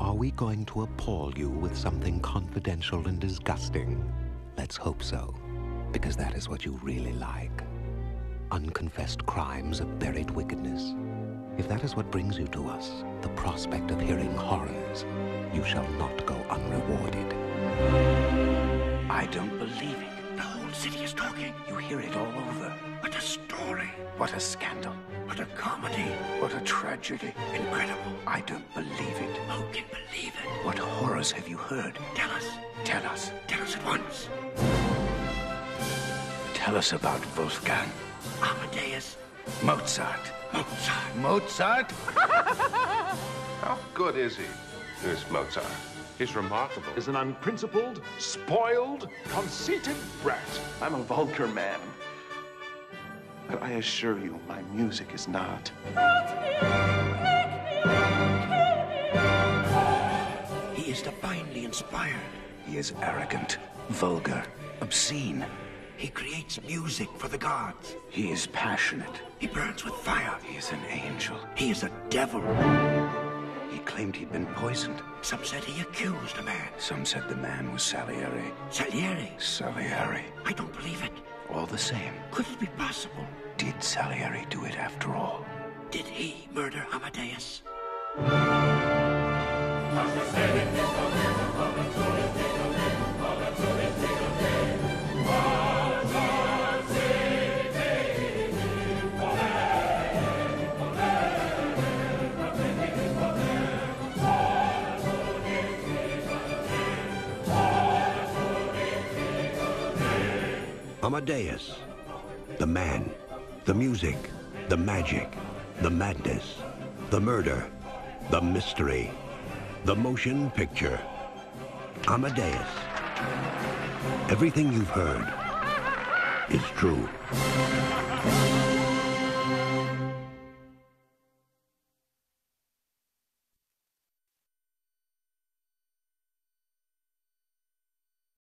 Are we going to appall you with something confidential and disgusting? Let's hope so, because that is what you really like. Unconfessed crimes of buried wickedness. If that is what brings you to us, the prospect of hearing horrors, you shall not go unrewarded. I don't believe it. The whole city is talking. You hear it all over. What a story. What a scandal. What a comedy. What a tragedy. Incredible. I don't believe it. Who can believe it? What horrors have you heard? Tell us. Tell us. Tell us at once. Tell us about Wolfgang. Amadeus. Mozart. Mozart. Mozart? How good is he, this Mozart? He's remarkable. He's an unprincipled, spoiled, conceited brat. I'm a vulgar man. But I assure you, my music is not. He is divinely inspired. He is arrogant, vulgar, obscene. He creates music for the gods. He is passionate. He burns with fire. He is an angel. He is a devil. He claimed he'd been poisoned. Some said he accused a man. Some said the man was Salieri. Salieri? Salieri. I don't believe it. All the same. Could it be possible? Did Salieri do it after all? Did he murder Amadeus? Amadeus, the man, the music, the magic, the madness, the murder, the mystery, the motion picture. Amadeus. Everything you've heard is true.